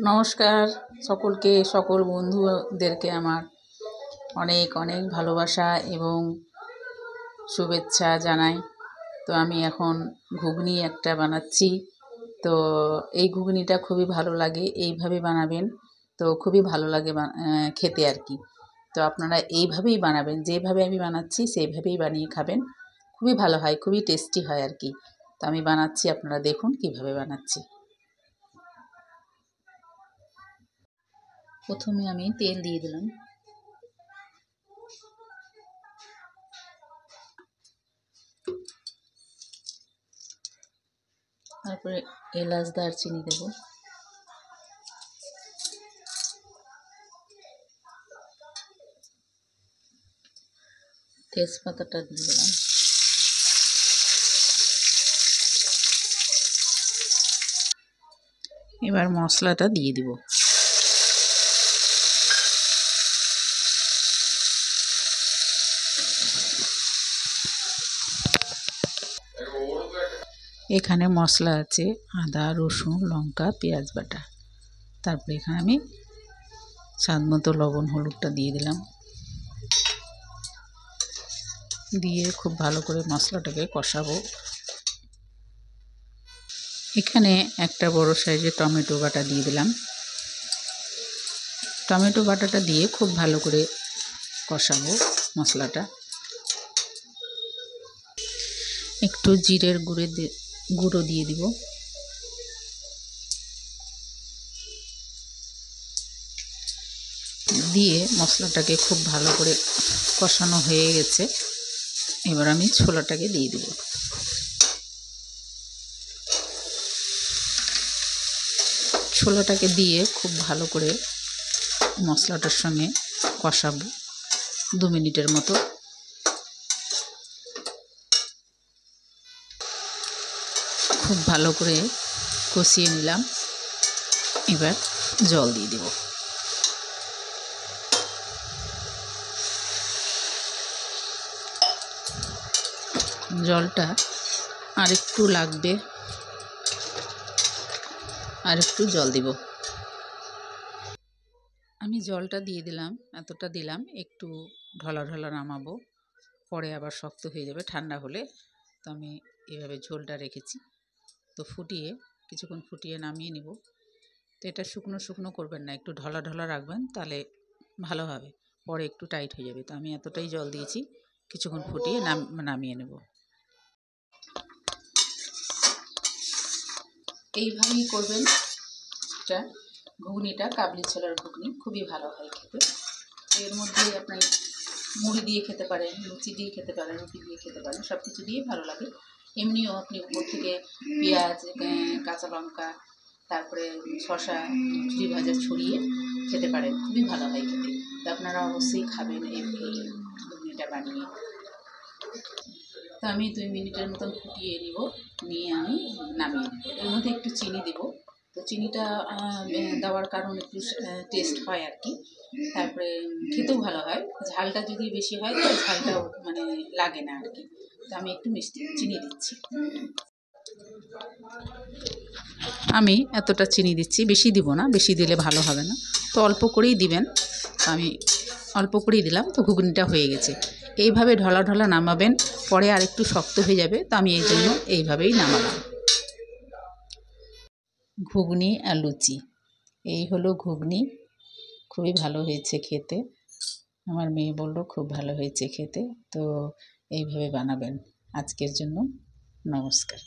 নমস্কার সকলকে, সকল বন্ধুদেরকে আমার অনেক অনেক ভালোবাসা এবং শুভেচ্ছা জানাই। তো আমি এখন ঘুগনি একটা বানাচ্ছি। তো এই ঘুগনিটা খুবই ভালো লাগে, এইভাবে বানাবেন তো খুবই ভালো লাগে খেতে আর কি। তো আপনারা এইভাবেই বানাবেন, যেভাবে আমি বানাচ্ছি সেইভাবেই বানিয়ে খাবেন, খুবই ভালো হয়, খুবই টেস্টি হয় আর কি। তো আমি বানাচ্ছি, আপনারা দেখুন কিভাবে বানাচ্ছি। প্রথমে আমি তেল দিয়ে দিলাম, তারপরে এলাচ দারচিনি দেব, তেজপাতাটা দিয়ে দিলাম, এবার মশলাটা দিয়ে দিব। এখানে মশলা আছে আদা, রসুন, লঙ্কা, পেঁয়াজ বাটা। তারপরে এখানে আমি স্বাদ মতো লবণ, হলুদটা দিয়ে দিলাম, দিয়ে খুব ভালো করে মশলাটাকে কষাবো। এখানে একটা বড় সাইজের টমেটো বাটা দিয়ে দিলাম। টমেটো বাটাটা দিয়ে খুব ভালো করে কষাবো মশলাটা। একটু জিরের গুঁড়ো দিয়ে দিব, দিয়ে মশলাটাকে খুব ভালো করে কষানো হয়ে গেছে। এবার আমি ছোলাটাকে দিয়ে দিব। ছোলাটাকে দিয়ে খুব ভালো করে মশলাটার সঙ্গে কষাবো 2 মিনিটের মতো। খুব ভালো করে কষিয়ে নিলাম, এবার জল দিয়ে দেব। জলটা আরেকটু লাগবে, আরেকটু জল দিব। আমি জলটা দিয়ে দিলাম, এতটা দিলাম, একটু ঢলা ঢলা নামাবো, পরে আবার শক্ত হয়ে যাবে ঠান্ডা হলে। তো আমি এভাবে ঝোলটা রেখেছি। তো কিছুক্ষণ ফুটিয়ে নামিয়ে নিব। তো এটা শুকনো শুকনো করবেন না, একটু ঢলা ঢলা রাখবেন, তাহলে ভালো হবে, পরে একটু টাইট হয়ে যাবে। তো আমি এতটাই জল দিয়েছি, কিছুক্ষণ ফুটিয়ে নামিয়ে নেব। এইভাবেই করবেন এটা, ঘুগনিটা কাবলি ছোলার ঘুগনি খুবই ভালো হয় খেতে। এর মধ্যে আপনি মুড়ি দিয়ে খেতে পারেন, লুচি দিয়ে খেতে পারেন, রুটি দিয়ে খেতে পারেন, সব কিছু দিয়ে ভালো লাগে। এমনিও আপনি উপর থেকে পেঁয়াজ, কাঁচা লঙ্কা, তারপরে শসা, ঝুরি ভাজা ছড়িয়ে খেতে পারেন, খুবই ভালো হয় খেতে। তো আপনারা অবশ্যই খাবেন এই ঘুগনিটা বানিয়ে। তো আমি 2 মিনিটের মতন ফুটিয়ে নিব, নিয়ে আমি নামিয়ে নেব। এর মধ্যে একটু চিনি দেব। তো চিনিটা দেওয়ার কারণ একটু টেস্ট হয় আর কি, তারপরে খেতেও ভালো হয়। ঝালটা যদি বেশি হয় তো ঝালটাও লাগে না আর কি। তো আমি একটু চিনি দিচ্ছি। আমি এতটা চিনি দিচ্ছি, বেশি দিব না, বেশি দিলে ভালো হবে না, তো অল্প করেই দিবেন। আমি অল্প করেই দিলাম। তো ঘুগনিটা হয়ে গেছে। এইভাবে ঢলা ঢলা নামাবেন, পরে আর একটু শক্ত হয়ে যাবে, তো আমি এই জন্য এইভাবেই নামালাম। ঘুগনি আর লুচি, এই হলো ঘুগনি, খুবই ভালো হয়েছে খেতে। আমার মেয়ে বলল খুব ভালো হয়েছে খেতে। তো এইভাবে বানাবেন। আজকের জন্য নমস্কার।